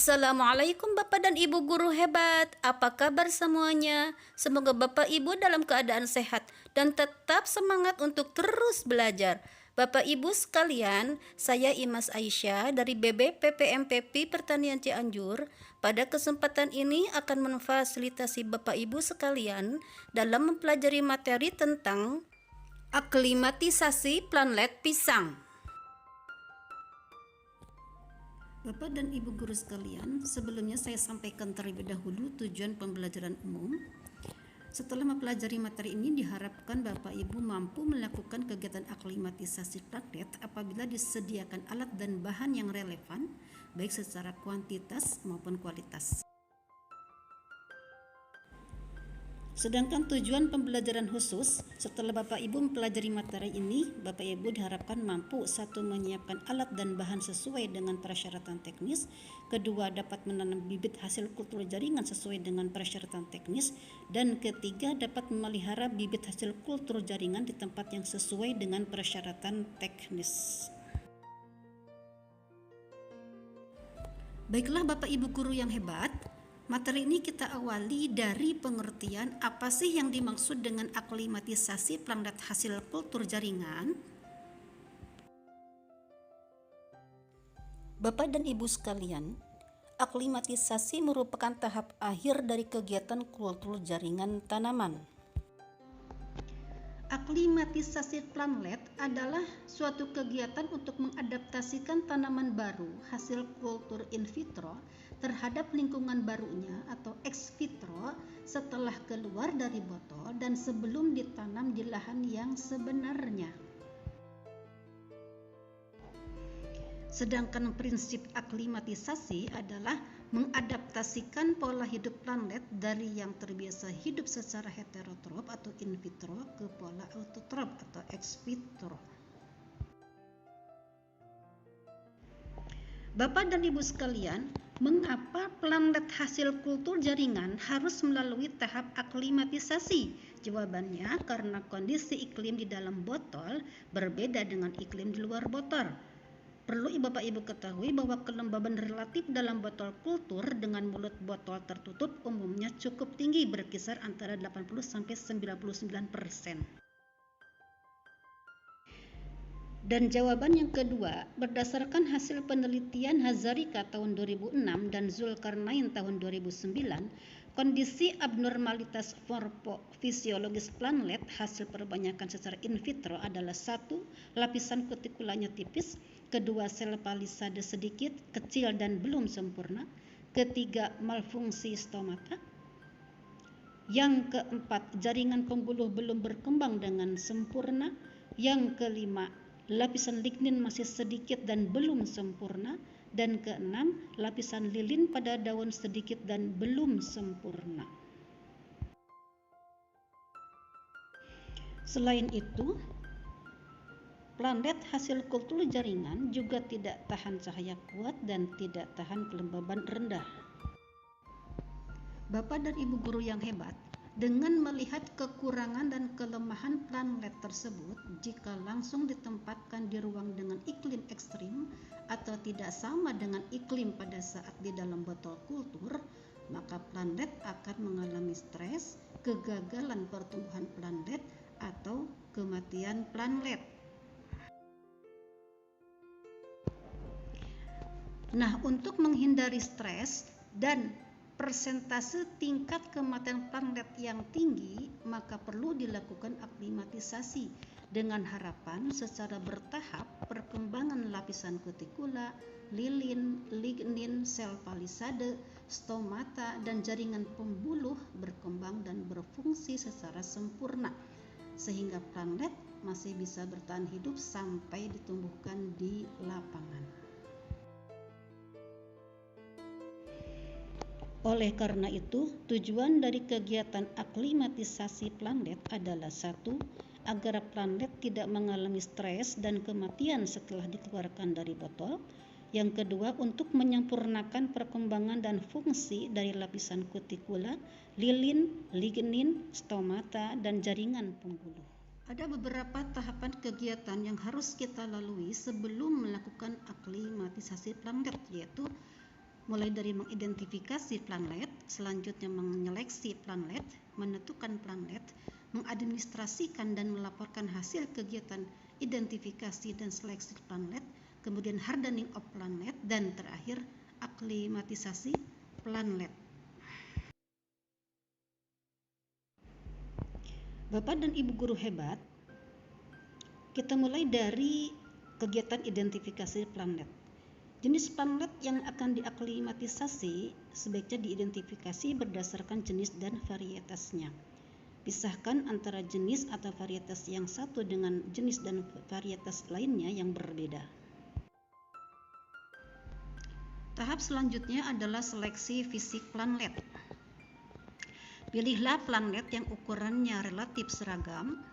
Assalamualaikum Bapak dan Ibu guru hebat. Apa kabar semuanya? Semoga Bapak Ibu dalam keadaan sehat dan tetap semangat untuk terus belajar. Bapak Ibu sekalian, saya Imas Aisyah dari BBPPMPP Pertanian Cianjur. Pada kesempatan ini akan memfasilitasi Bapak Ibu sekalian dalam mempelajari materi tentang aklimatisasi planlet pisang. Bapak dan Ibu guru sekalian, sebelumnya saya sampaikan terlebih dahulu tujuan pembelajaran umum. Setelah mempelajari materi ini, diharapkan Bapak Ibu mampu melakukan kegiatan aklimatisasi plantet apabila disediakan alat dan bahan yang relevan, baik secara kuantitas maupun kualitas. Sedangkan tujuan pembelajaran khusus, setelah Bapak Ibu mempelajari materi ini, Bapak Ibu diharapkan mampu: 1. Menyiapkan alat dan bahan sesuai dengan persyaratan teknis. 2. Dapat menanam bibit hasil kultur jaringan sesuai dengan persyaratan teknis. Dan 3. Dapat memelihara bibit hasil kultur jaringan di tempat yang sesuai dengan persyaratan teknis. Baiklah Bapak Ibu guru yang hebat, materi ini kita awali dari pengertian apa sih yang dimaksud dengan aklimatisasi plantet hasil kultur jaringan. Bapak dan Ibu sekalian, aklimatisasi merupakan tahap akhir dari kegiatan kultur jaringan tanaman. Aklimatisasi plantet adalah suatu kegiatan untuk mengadaptasikan tanaman baru hasil kultur in vitro terhadap lingkungan barunya atau ex vitro setelah keluar dari botol dan sebelum ditanam di lahan yang sebenarnya. Sedangkan prinsip aklimatisasi adalah mengadaptasikan pola hidup plantet dari yang terbiasa hidup secara heterotrop atau in vitro ke pola autotrop atau ex vitro. Bapak dan Ibu sekalian, mengapa plantet hasil kultur jaringan harus melalui tahap aklimatisasi? Jawabannya karena kondisi iklim di dalam botol berbeda dengan iklim di luar botol. Perlu Bapak Ibu ketahui bahwa kelembaban relatif dalam botol kultur dengan mulut botol tertutup umumnya cukup tinggi, berkisar antara 80-99%. Dan jawaban yang kedua, berdasarkan hasil penelitian Hazarika tahun 2006 dan Zulkarnain tahun 2009, kondisi abnormalitas morfofisiologis plantet hasil perbanyakan secara in vitro adalah: 1. Lapisan kutikulanya tipis. 2. Sel palisade sedikit, kecil dan belum sempurna. 3. Malfungsi stomata. Yang keempat, jaringan pembuluh belum berkembang dengan sempurna. Yang kelima, lapisan lignin masih sedikit dan belum sempurna. Dan keenam, lapisan lilin pada daun sedikit dan belum sempurna. Selain itu, plantet hasil kultur jaringan juga tidak tahan cahaya kuat dan tidak tahan kelembaban rendah. Bapak dan Ibu guru yang hebat, dengan melihat kekurangan dan kelemahan plantet tersebut, jika langsung ditempatkan di ruang dengan iklim ekstrim atau tidak sama dengan iklim pada saat di dalam botol kultur, maka plantet akan mengalami stres, kegagalan pertumbuhan plantet, atau kematian plantet. Nah, untuk menghindari stres dan persentase tingkat kematian plantet yang tinggi, maka perlu dilakukan aklimatisasi dengan harapan secara bertahap perkembangan lapisan kutikula, lilin, lignin, sel palisade, stomata, dan jaringan pembuluh berkembang dan berfungsi secara sempurna, sehingga plantet masih bisa bertahan hidup sampai ditumbuhkan di lapangan. Oleh karena itu, tujuan dari kegiatan aklimatisasi plantet adalah: 1. Agar plantet tidak mengalami stres dan kematian setelah dikeluarkan dari botol. Yang kedua, untuk menyempurnakan perkembangan dan fungsi dari lapisan kutikula, lilin, lignin, stomata, dan jaringan pembuluh. Ada beberapa tahapan kegiatan yang harus kita lalui sebelum melakukan aklimatisasi plantet, yaitu mulai dari mengidentifikasi planet, selanjutnya menyeleksi planet, menentukan planet, mengadministrasikan dan melaporkan hasil kegiatan identifikasi dan seleksi planet, kemudian hardening of planet, dan terakhir aklimatisasi planet. Bapak dan Ibu guru hebat, kita mulai dari kegiatan identifikasi planet. Jenis planet yang akan diaklimatisasi sebaiknya diidentifikasi berdasarkan jenis dan varietasnya. Pisahkan antara jenis atau varietas yang satu dengan jenis dan varietas lainnya yang berbeda. Tahap selanjutnya adalah seleksi fisik planet. Pilihlah planet yang ukurannya relatif seragam,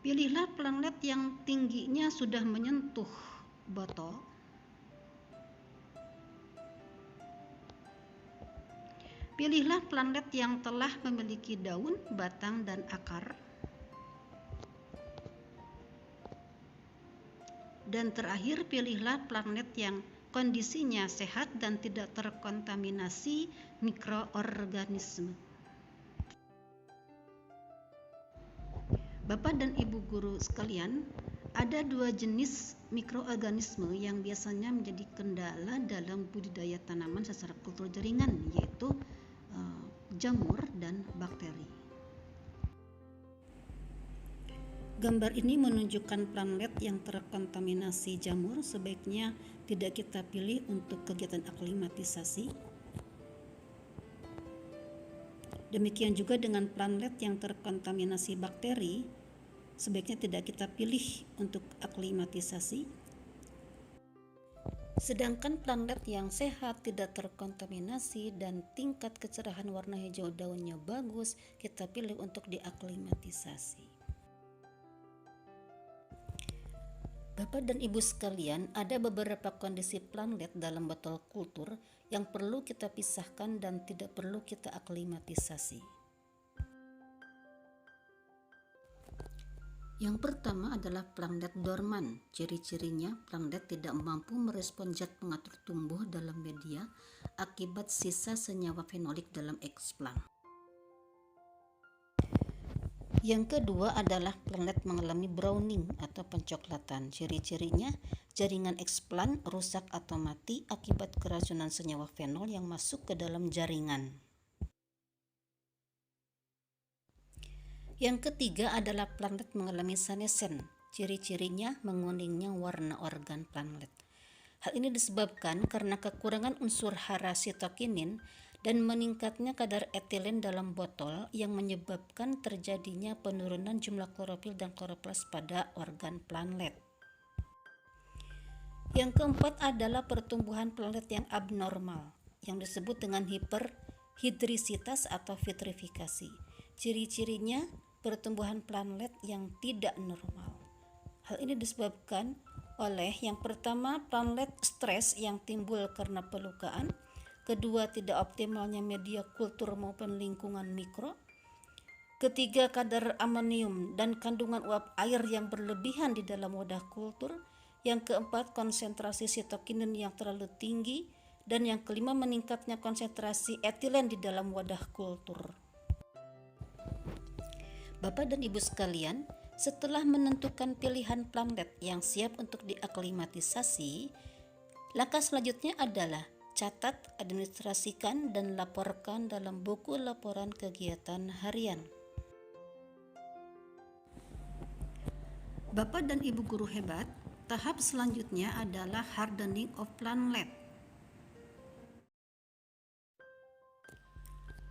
pilihlah planet yang tingginya sudah menyentuh botol, pilihlah planet yang telah memiliki daun, batang, dan akar, dan terakhir pilihlah planet yang kondisinya sehat dan tidak terkontaminasi mikroorganisme. Bapak dan Ibu guru sekalian, ada dua jenis mikroorganisme yang biasanya menjadi kendala dalam budidaya tanaman secara kultur jaringan, yaitu jamur dan bakteri. Gambar ini menunjukkan planet yang terkontaminasi jamur, sebaiknya tidak kita pilih untuk kegiatan aklimatisasi. Demikian juga dengan planet yang terkontaminasi bakteri, sebaiknya tidak kita pilih untuk aklimatisasi. Sedangkan planet yang sehat, tidak terkontaminasi, dan tingkat kecerahan warna hijau daunnya bagus, kita pilih untuk diaklimatisasi. Bapak dan Ibu sekalian, ada beberapa kondisi planet dalam botol kultur yang perlu kita pisahkan dan tidak perlu kita aklimatisasi. Yang pertama adalah planet dorman. Ciri-cirinya, planet tidak mampu merespon zat pengatur tumbuh dalam media akibat sisa senyawa fenolik dalam eksplan. Yang kedua adalah planet mengalami browning atau pencoklatan. Ciri-cirinya, jaringan eksplan rusak atau mati akibat keracunan senyawa fenol yang masuk ke dalam jaringan. Yang ketiga adalah planet mengalami senescen. Ciri-cirinya, menguningnya warna organ planet. Hal ini disebabkan karena kekurangan unsur hara sitokinin dan meningkatnya kadar etilen dalam botol yang menyebabkan terjadinya penurunan jumlah klorofil dan kloroplas pada organ planet. Yang keempat adalah pertumbuhan planet yang abnormal, yang disebut dengan hiperhidrisitas atau vitrifikasi. Ciri-cirinya, pertumbuhan planet yang tidak normal. Hal ini disebabkan oleh yang pertama, planet stres yang timbul karena pelukaan. Kedua, tidak optimalnya media kultur maupun lingkungan mikro. Ketiga, kadar amonium dan kandungan uap air yang berlebihan di dalam wadah kultur. Yang keempat, konsentrasi sitokinin yang terlalu tinggi. Dan yang kelima, meningkatnya konsentrasi etilen di dalam wadah kultur. Bapak dan Ibu sekalian, setelah menentukan pilihan planet yang siap untuk diaklimatisasi, langkah selanjutnya adalah catat, administrasikan, dan laporkan dalam buku laporan kegiatan harian. Bapak dan Ibu guru hebat, tahap selanjutnya adalah hardening of planet.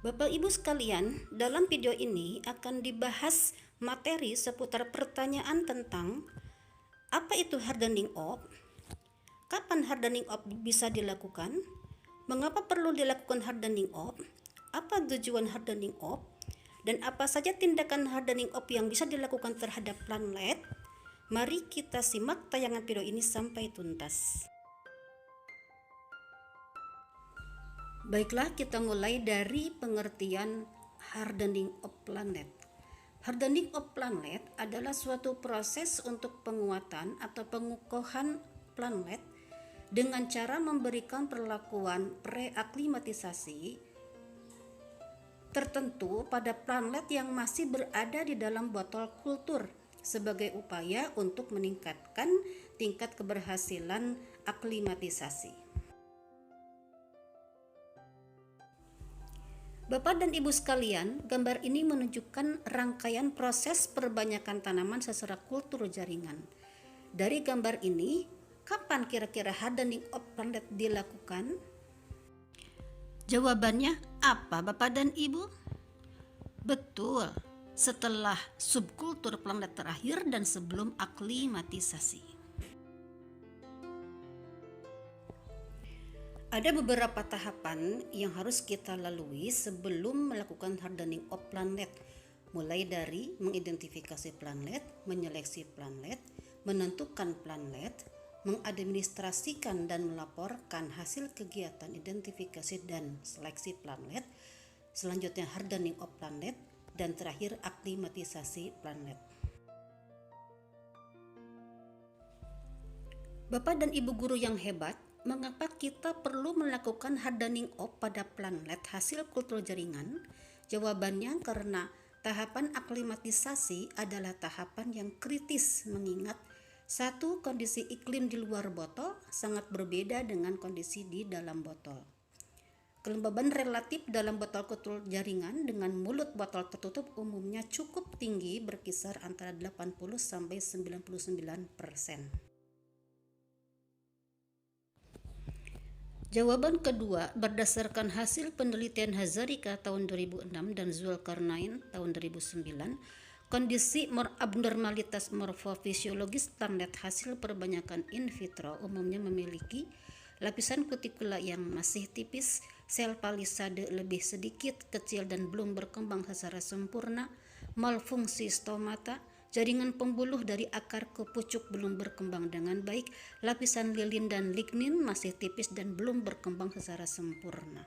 Bapak Ibu sekalian, dalam video ini akan dibahas materi seputar pertanyaan tentang apa itu hardening of, kapan hardening of bisa dilakukan, mengapa perlu dilakukan hardening of, apa tujuan hardening of, dan apa saja tindakan hardening of yang bisa dilakukan terhadap planet. Mari kita simak tayangan video ini sampai tuntas. Baiklah, kita mulai dari pengertian hardening of planet. Hardening of planet adalah suatu proses untuk penguatan atau pengukuhan planet dengan cara memberikan perlakuan preaklimatisasi tertentu pada planet yang masih berada di dalam botol kultur sebagai upaya untuk meningkatkan tingkat keberhasilan aklimatisasi. Bapak dan Ibu sekalian, gambar ini menunjukkan rangkaian proses perbanyakan tanaman secara kultur jaringan. Dari gambar ini, kapan kira-kira hardening of planet dilakukan? Jawabannya apa, Bapak dan Ibu? Betul, setelah subkultur planet terakhir dan sebelum aklimatisasi. Ada beberapa tahapan yang harus kita lalui sebelum melakukan hardening of planet, mulai dari mengidentifikasi planet, menyeleksi planet, menentukan planet, mengadministrasikan dan melaporkan hasil kegiatan identifikasi dan seleksi planet, selanjutnya hardening of planet, dan terakhir aklimatisasi planet. Bapak dan Ibu guru yang hebat, mengapa kita perlu melakukan hardening of pada planet hasil kultur jaringan? Jawabannya karena tahapan aklimatisasi adalah tahapan yang kritis, mengingat satu, kondisi iklim di luar botol sangat berbeda dengan kondisi di dalam botol. Kelembaban relatif dalam botol kultur jaringan dengan mulut botol tertutup umumnya cukup tinggi, berkisar antara 80-99%. Jawaban kedua, berdasarkan hasil penelitian Hazarika tahun 2006 dan Zulkarnain tahun 2009, kondisi abnormalitas morfofisiologis planet hasil perbanyakan in vitro umumnya memiliki lapisan kutikula yang masih tipis, sel palisade lebih sedikit, kecil dan belum berkembang secara sempurna, malfungsi stomata, jaringan pembuluh dari akar ke pucuk belum berkembang dengan baik, lapisan lilin dan lignin masih tipis dan belum berkembang secara sempurna.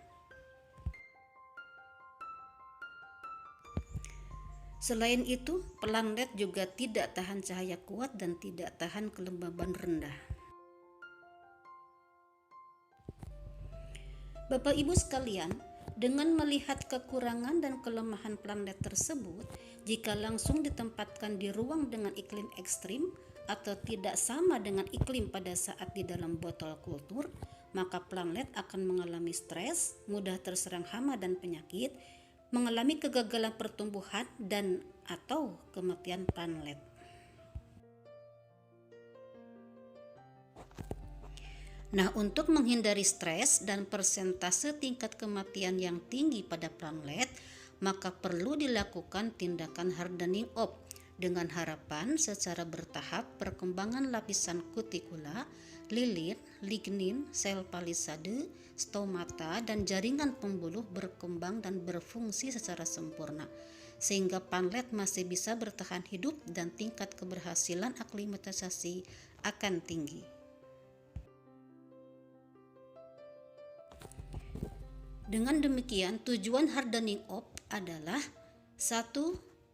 Selain itu, planet juga tidak tahan cahaya kuat dan tidak tahan kelembaban rendah. Bapak Ibu sekalian, dengan melihat kekurangan dan kelemahan planet tersebut, jika langsung ditempatkan di ruang dengan iklim ekstrim atau tidak sama dengan iklim pada saat di dalam botol kultur, maka planet akan mengalami stres, mudah terserang hama dan penyakit, mengalami kegagalan pertumbuhan dan atau kematian planet. Nah, untuk menghindari stres dan persentase tingkat kematian yang tinggi pada planet, maka perlu dilakukan tindakan hardening of dengan harapan secara bertahap perkembangan lapisan kutikula, lilin, lignin, sel palisade, stomata, dan jaringan pembuluh berkembang dan berfungsi secara sempurna, sehingga planet masih bisa bertahan hidup dan tingkat keberhasilan aklimatisasi akan tinggi. Dengan demikian, tujuan hardening of adalah 1.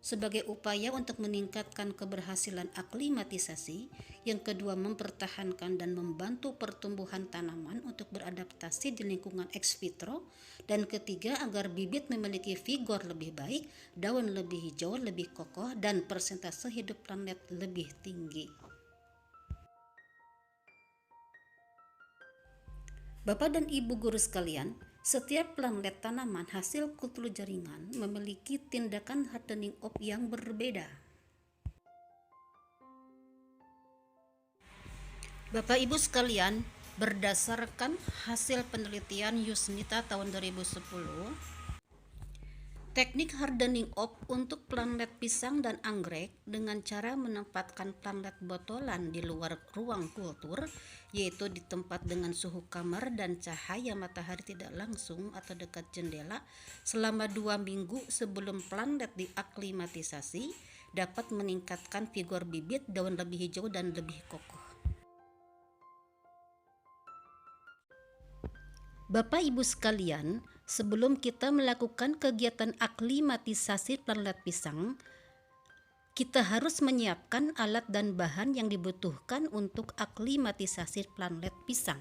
Sebagai upaya untuk meningkatkan keberhasilan aklimatisasi, yang kedua mempertahankan dan membantu pertumbuhan tanaman untuk beradaptasi di lingkungan ex vitro, dan ketiga agar bibit memiliki vigor lebih baik, daun lebih hijau, lebih kokoh, dan persentase hidup planet lebih tinggi. Bapak dan Ibu guru sekalian, setiap planet tanaman hasil kultur jaringan memiliki tindakan hardening of yang berbeda. Bapak Ibu sekalian, berdasarkan hasil penelitian Yusnita tahun 2010, teknik hardening of untuk planet pisang dan anggrek dengan cara menempatkan planet botolan di luar ruang kultur, yaitu di tempat dengan suhu kamar dan cahaya matahari tidak langsung atau dekat jendela selama 2 minggu sebelum planet diaklimatisasi, dapat meningkatkan vigor bibit, daun lebih hijau dan lebih kokoh. Bapak Ibu sekalian, sebelum kita melakukan kegiatan aklimatisasi planet pisang, kita harus menyiapkan alat dan bahan yang dibutuhkan untuk aklimatisasi planlet pisang.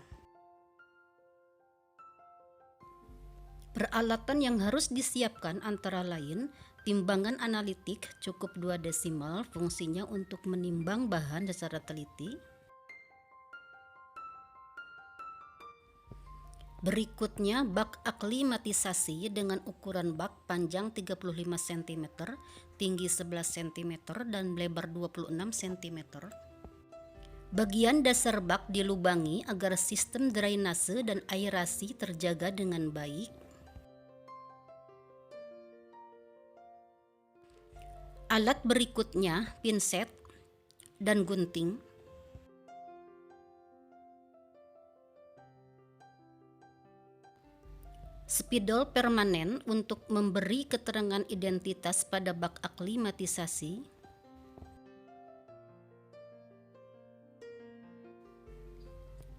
Peralatan yang harus disiapkan antara lain timbangan analitik cukup 2 desimal, fungsinya untuk menimbang bahan secara teliti. Berikutnya bak aklimatisasi dengan ukuran bak panjang 35 cm, tinggi 11 cm, dan lebar 26 cm. Bagian dasar bak dilubangi agar sistem drainase dan aerasi terjaga dengan baik. Alat berikutnya pinset dan gunting. Spidol permanen untuk memberi keterangan identitas pada bak aklimatisasi.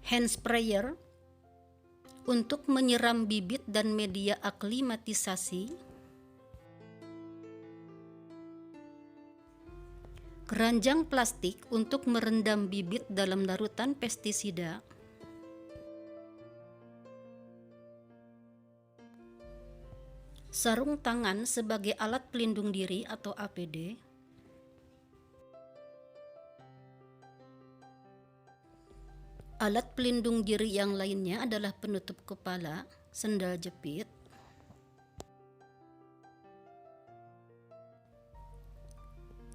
Hand sprayer untuk menyiram bibit dan media aklimatisasi. Keranjang plastik untuk merendam bibit dalam larutan pestisida. Sarung tangan sebagai alat pelindung diri atau APD. Alat pelindung diri yang lainnya adalah penutup kepala, sendal jepit,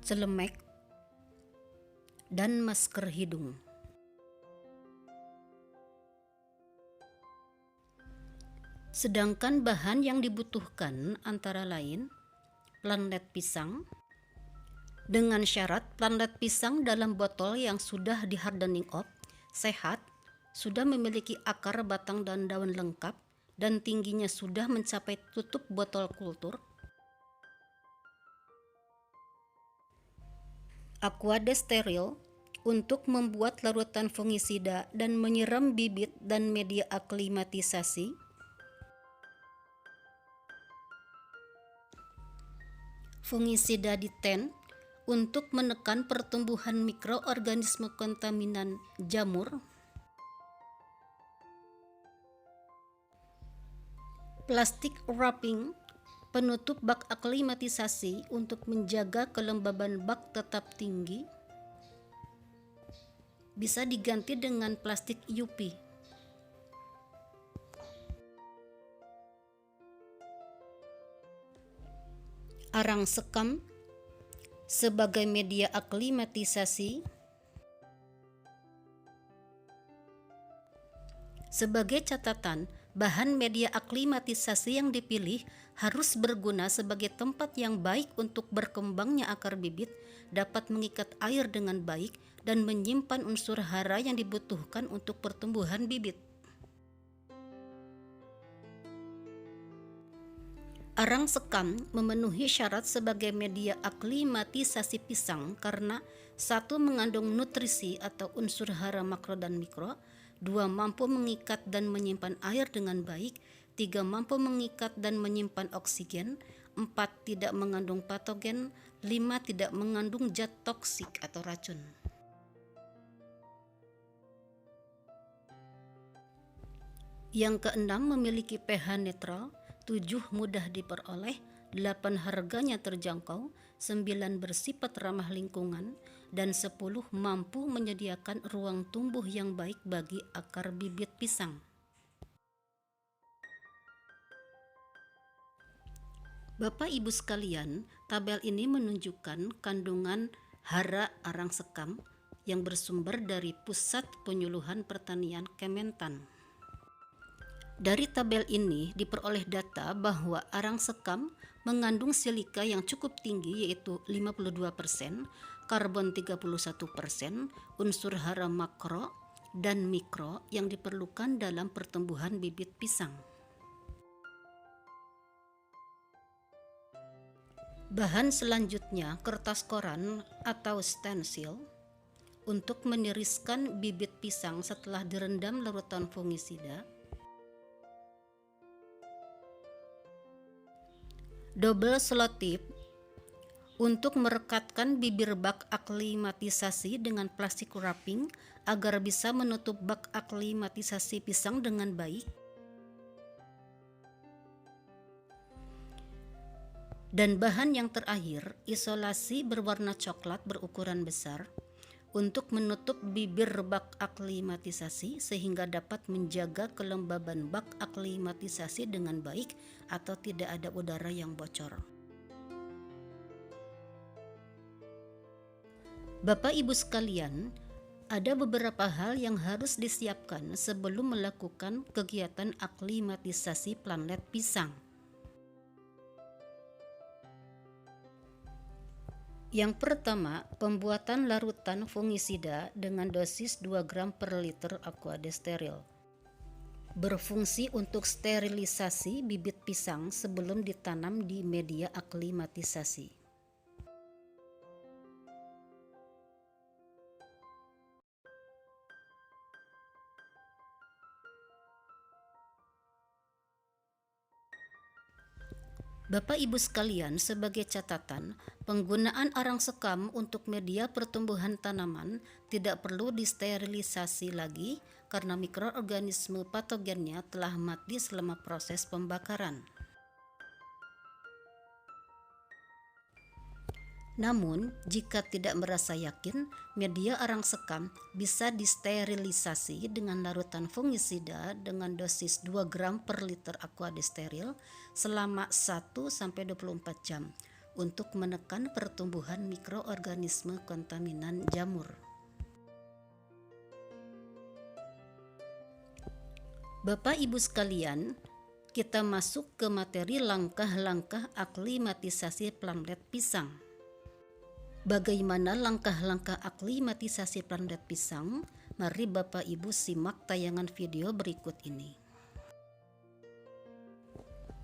celemek, dan masker hidung. Sedangkan bahan yang dibutuhkan antara lain planlet pisang, dengan syarat planlet pisang dalam botol yang sudah di hardening off, sehat, sudah memiliki akar, batang, dan daun lengkap, dan tingginya sudah mencapai tutup botol kultur. Aquade steril untuk membuat larutan fungisida dan menyiram bibit dan media aklimatisasi. Fungisida diten untuk menekan pertumbuhan mikroorganisme kontaminan jamur. Plastik wrapping penutup bak aklimatisasi untuk menjaga kelembaban bak tetap tinggi. Bisa diganti dengan plastik UV. Arang sekam sebagai media aklimatisasi. Sebagai catatan, bahan media aklimatisasi yang dipilih harus berguna sebagai tempat yang baik untuk berkembangnya akar bibit, dapat mengikat air dengan baik, dan menyimpan unsur hara yang dibutuhkan untuk pertumbuhan bibit. Arang sekam memenuhi syarat sebagai media aklimatisasi pisang karena 1. Mengandung nutrisi atau unsur hara makro dan mikro, 2. Mampu mengikat dan menyimpan air dengan baik, 3. Mampu mengikat dan menyimpan oksigen, 4. Tidak mengandung patogen, 5. Tidak mengandung zat toksik atau racun. Yang keenam, memiliki pH netral, 7 mudah diperoleh, 8 harganya terjangkau, 9 bersifat ramah lingkungan, dan 10 mampu menyediakan ruang tumbuh yang baik bagi akar bibit pisang. Bapak Ibu sekalian, tabel ini menunjukkan kandungan hara arang sekam yang bersumber dari Pusat Penyuluhan Pertanian Kementan. Dari tabel ini diperoleh data bahwa arang sekam mengandung silika yang cukup tinggi, yaitu 52%, karbon 31%, unsur hara makro dan mikro yang diperlukan dalam pertumbuhan bibit pisang. Bahan selanjutnya kertas koran atau stensil untuk meniriskan bibit pisang setelah direndam larutan fungisida. Double slot tip Untuk merekatkan bibir bak aklimatisasi dengan plastik wrapping agar bisa menutup bak aklimatisasi pisang dengan baik. Dan bahan yang terakhir, isolasi berwarna coklat berukuran besar untuk menutup bibir bak aklimatisasi sehingga dapat menjaga kelembaban bak aklimatisasi dengan baik atau tidak ada udara yang bocor. Bapak Ibu sekalian, ada beberapa hal yang harus disiapkan sebelum melakukan kegiatan aklimatisasi planlet pisang. Yang pertama, pembuatan larutan fungisida dengan dosis 2 gram per liter aquadesteril. Berfungsi untuk sterilisasi bibit pisang sebelum ditanam di media aklimatisasi. Bapak Ibu sekalian, sebagai catatan, penggunaan arang sekam untuk media pertumbuhan tanaman tidak perlu disterilisasi lagi karena mikroorganisme patogennya telah mati selama proses pembakaran. Namun, jika tidak merasa yakin, media arang sekam bisa disterilisasi dengan larutan fungisida dengan dosis 2 gram per liter aquadesteril selama 1-24 jam untuk menekan pertumbuhan mikroorganisme kontaminan jamur. Bapak Ibu sekalian, kita masuk ke materi langkah-langkah aklimatisasi planlet pisang. Bagaimana langkah-langkah aklimatisasi planlet pisang? Mari Bapak Ibu simak tayangan video berikut ini.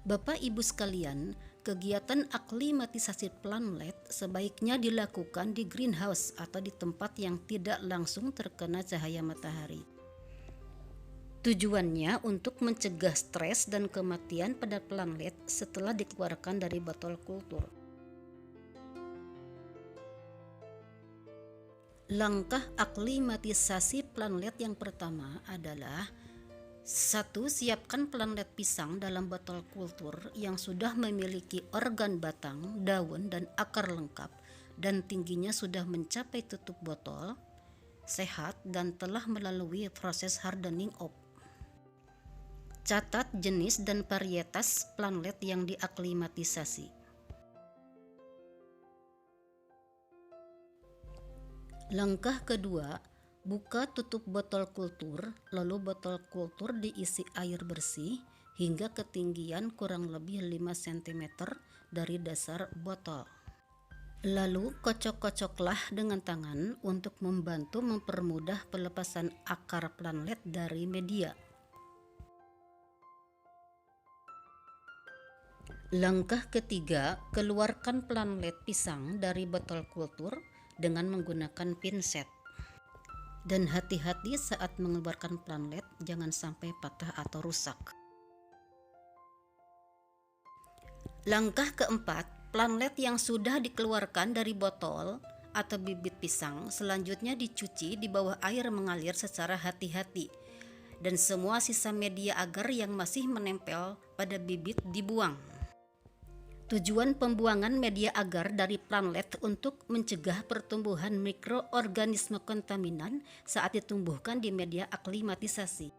Bapak Ibu sekalian, kegiatan aklimatisasi planlet sebaiknya dilakukan di greenhouse atau di tempat yang tidak langsung terkena cahaya matahari. Tujuannya untuk mencegah stres dan kematian pada planlet setelah dikeluarkan dari botol kultur. Langkah aklimatisasi planlet yang pertama adalah 1. Siapkan planlet pisang dalam botol kultur yang sudah memiliki organ batang, daun, dan akar lengkap dan tingginya sudah mencapai tutup botol, sehat, dan telah melalui proses hardening up. Catat jenis dan varietas planlet yang diaklimatisasi. Langkah kedua, buka tutup botol kultur, lalu botol kultur diisi air bersih hingga ketinggian kurang lebih 5 cm dari dasar botol. Lalu kocok-kocoklah dengan tangan untuk membantu mempermudah pelepasan akar planlet dari media. Langkah ketiga, keluarkan planlet pisang dari botol kultur dengan menggunakan pinset. Dan hati-hati saat mengeluarkan planlet, jangan sampai patah atau rusak. Langkah keempat, planlet yang sudah dikeluarkan dari botol atau bibit pisang selanjutnya dicuci di bawah air mengalir secara hati-hati. Dan semua sisa media agar yang masih menempel pada bibit dibuang. Tujuan pembuangan media agar dari planlet untuk mencegah pertumbuhan mikroorganisme kontaminan saat ditumbuhkan di media aklimatisasi.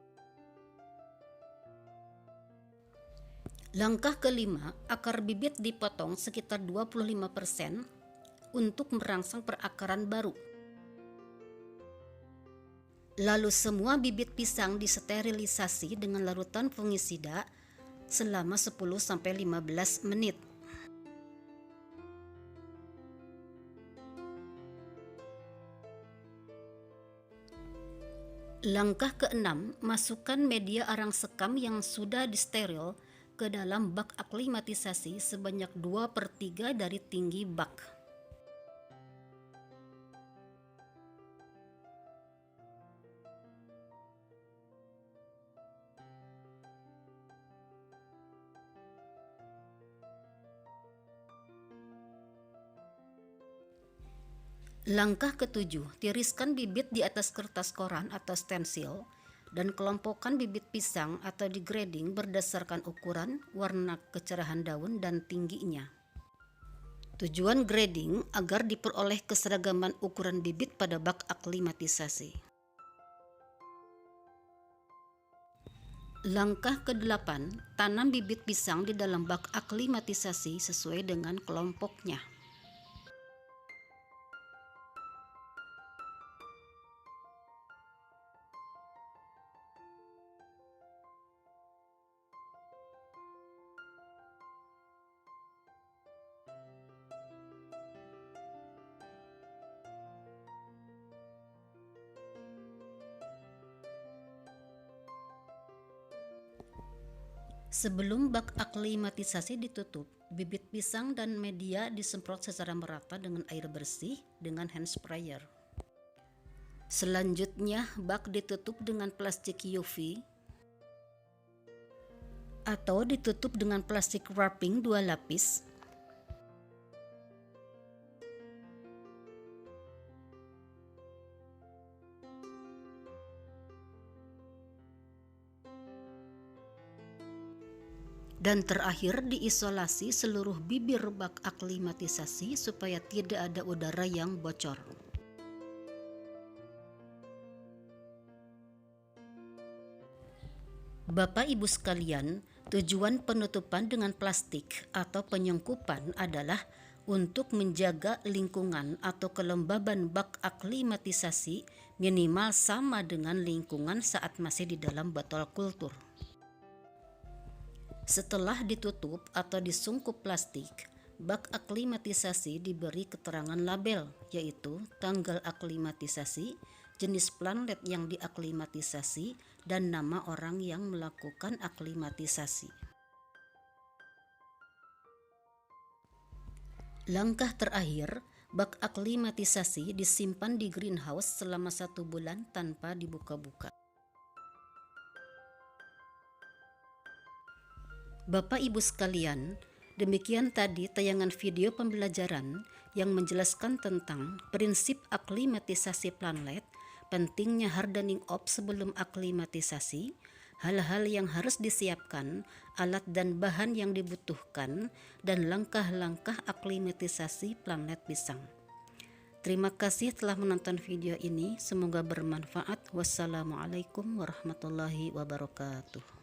Langkah kelima, akar bibit dipotong sekitar 25% untuk merangsang perakaran baru. Lalu semua bibit pisang disterilisasi dengan larutan fungisida selama 10-15 menit. Langkah keenam, masukkan media arang sekam yang sudah disteril ke dalam bak aklimatisasi sebanyak 2/3 dari tinggi bak. Langkah ketujuh, tiriskan bibit di atas kertas koran atau stensil dan kelompokkan bibit pisang atau di grading berdasarkan ukuran, warna, kecerahan daun, dan tingginya. Tujuan grading agar diperoleh keseragaman ukuran bibit pada bak aklimatisasi. Langkah ke-8, tanam bibit pisang di dalam bak aklimatisasi sesuai dengan kelompoknya. Sebelum bak aklimatisasi ditutup, bibit pisang dan media disemprot secara merata dengan air bersih dengan hand sprayer. Selanjutnya, bak ditutup dengan plastik UV atau ditutup dengan plastik wrapping 2 lapis. Dan terakhir, diisolasi seluruh bibir bak aklimatisasi supaya tidak ada udara yang bocor. Bapak Ibu sekalian, tujuan penutupan dengan plastik atau penyengkupan adalah untuk menjaga lingkungan atau kelembaban bak aklimatisasi minimal sama dengan lingkungan saat masih di dalam botol kultur. Setelah ditutup atau disungkup plastik, bak aklimatisasi diberi keterangan label, yaitu tanggal aklimatisasi, jenis planet yang diaklimatisasi, dan nama orang yang melakukan aklimatisasi. Langkah terakhir, bak aklimatisasi disimpan di greenhouse selama 1 bulan tanpa dibuka-buka. Bapak Ibu sekalian, demikian tadi tayangan video pembelajaran yang menjelaskan tentang prinsip aklimatisasi planet, pentingnya hardening up sebelum aklimatisasi, hal-hal yang harus disiapkan, alat dan bahan yang dibutuhkan, dan langkah-langkah aklimatisasi planet pisang. Terima kasih telah menonton video ini, semoga bermanfaat. Wassalamualaikum warahmatullahi wabarakatuh.